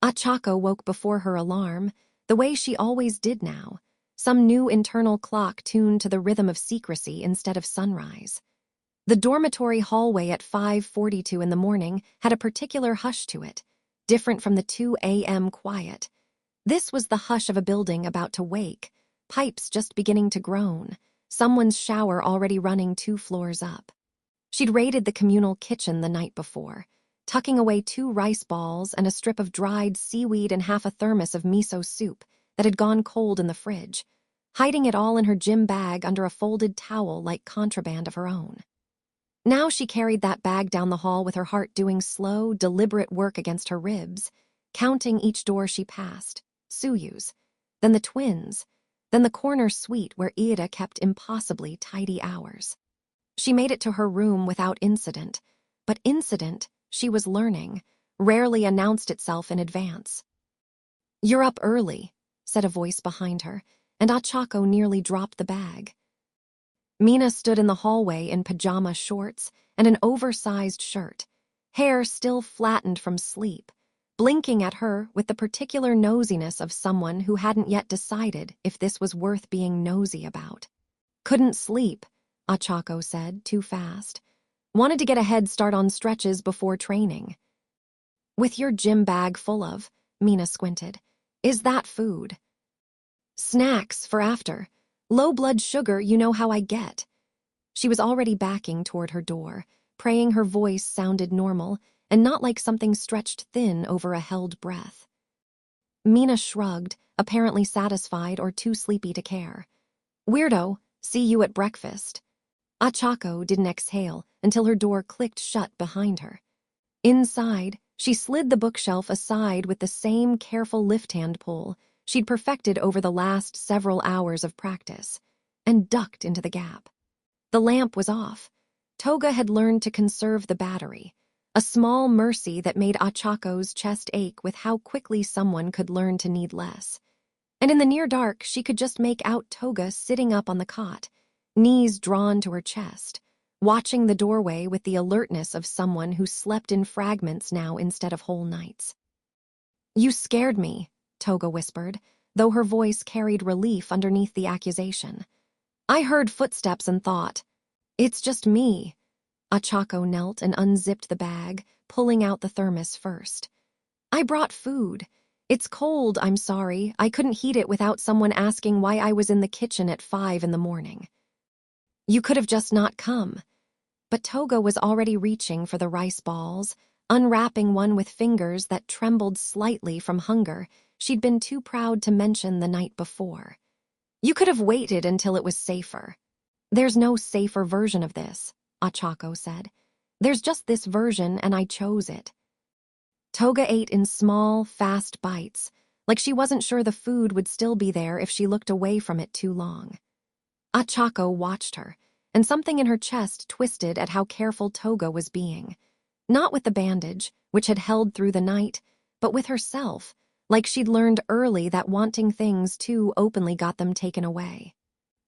Ochako woke before her alarm, the way she always did now, some new internal clock tuned to the rhythm of secrecy instead of sunrise. The dormitory hallway at 5:42 in the morning had a particular hush to it, different from the 2 a.m. quiet. This was the hush of a building about to wake, pipes just beginning to groan, someone's shower already running 2 floors up. She'd raided the communal kitchen the night before, tucking away 2 rice balls and a strip of dried seaweed and half a thermos of miso soup that had gone cold in the fridge, hiding it all in her gym bag under a folded towel like contraband of her own. Now she carried that bag down the hall with her heart doing slow, deliberate work against her ribs, counting each door she passed, Suyu's, then the twins, then the corner suite where Ida kept impossibly tidy hours. She made it to her room without incident, but incident, she was learning, rarely announced itself in advance. "You're up early," said a voice behind her, and Ochako nearly dropped the bag. Mina stood in the hallway in pajama shorts and an oversized shirt, hair still flattened from sleep, blinking at her with the particular nosiness of someone who hadn't yet decided if this was worth being nosy about. "Couldn't sleep," Ochako said, too fast. "Wanted to get a head start on stretches before training." "With your gym bag full of," Mina squinted, "is that food?" "Snacks for after. Low blood sugar, you know how I get." She was already backing toward her door, praying her voice sounded normal and not like something stretched thin over a held breath. Mina shrugged, apparently satisfied or too sleepy to care. "Weirdo, see you at breakfast." Ochako didn't exhale until her door clicked shut behind her. Inside, she slid the bookshelf aside with the same careful lift-hand pull she'd perfected over the last several hours of practice, and ducked into the gap. The lamp was off. Toga had learned to conserve the battery, a small mercy that made Ochako's chest ache with how quickly someone could learn to need less. And in the near dark, she could just make out Toga sitting up on the cot, knees drawn to her chest, watching the doorway with the alertness of someone who slept in fragments now instead of whole nights. "You scared me," Toga whispered, though her voice carried relief underneath the accusation. "I heard footsteps and thought, it's just me." Ochako knelt and unzipped the bag, pulling out the thermos first. "I brought food. It's cold, I'm sorry. I couldn't heat it without someone asking why I was in the kitchen at 5 in the morning." "You could have just not come." But Toga was already reaching for the rice balls, unwrapping one with fingers that trembled slightly from hunger she'd been too proud to mention the night before. "You could have waited until it was safer." "There's no safer version of this," Ochako said. "There's just this version, and I chose it." Toga ate in small, fast bites, like she wasn't sure the food would still be there if she looked away from it too long. Ochako watched her, and something in her chest twisted at how careful Toga was being. Not with the bandage, which had held through the night, but with herself, like she'd learned early that wanting things too openly got them taken away.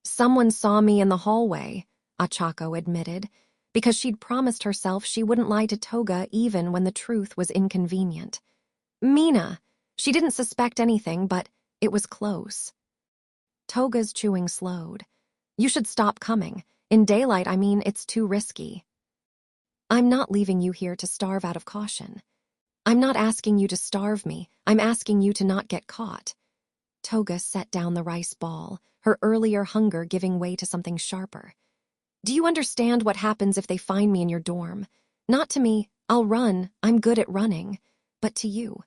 "Someone saw me in the hallway," Ochako admitted, because she'd promised herself she wouldn't lie to Toga even when the truth was inconvenient. "Mina." She didn't suspect anything, but it was close. Toga's chewing slowed. "You should stop coming. In daylight, I mean, it's too risky." "I'm not leaving you here to starve out of caution." "I'm not asking you to starve me. I'm asking you to not get caught." Toga set down the rice ball, her earlier hunger giving way to something sharper. "Do you understand what happens if they find me in your dorm? Not to me, I'll run, I'm good at running, but to you.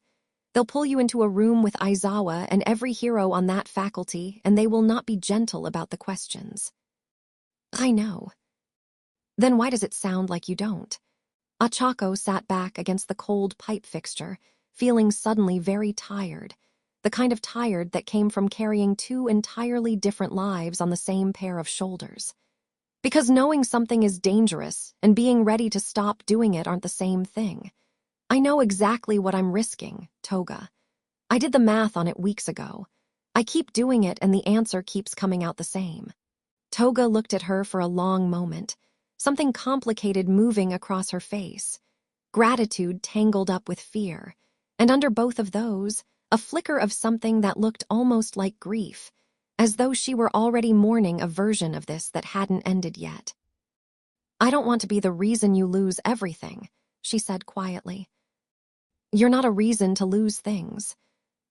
They'll pull you into a room with Aizawa and every hero on that faculty, and they will not be gentle about the questions." "I know." "Then why does it sound like you don't?" Ochako sat back against the cold pipe fixture, feeling suddenly very tired, the kind of tired that came from carrying 2 entirely different lives on the same pair of shoulders. "Because knowing something is dangerous and being ready to stop doing it aren't the same thing. I know exactly what I'm risking, Toga. I did the math on it weeks ago. I keep doing it and the answer keeps coming out the same." Toga looked at her for a long moment, something complicated moving across her face. Gratitude tangled up with fear, And under both of those, a flicker of something that looked almost like grief, as though she were already mourning a version of this that hadn't ended yet. "I don't want to be the reason you lose everything," she said quietly. "You're not a reason to lose things."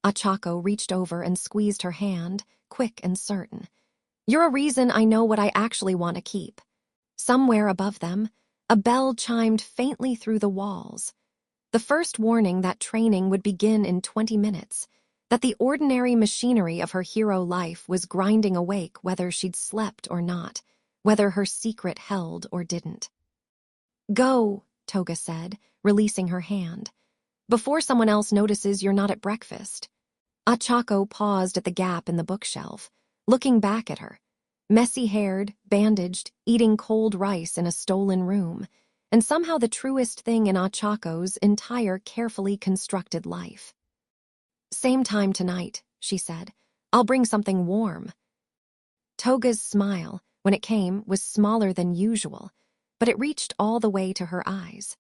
Ochako reached over and squeezed her hand, quick and certain. "You're a reason I know what I actually want to keep." Somewhere above them, a bell chimed faintly through the walls. The first warning that training would begin in 20 minutes, that the ordinary machinery of her hero life was grinding awake whether she'd slept or not, whether her secret held or didn't. "Go," Toga said, releasing her hand. "Before someone else notices you're not at breakfast." Ochako paused at the gap in the bookshelf, looking back at her, messy-haired, bandaged, eating cold rice in a stolen room, and somehow the truest thing in Ochako's entire carefully constructed life. "Same time tonight," she said. "I'll bring something warm." Toga's smile, when it came, was smaller than usual, but it reached all the way to her eyes.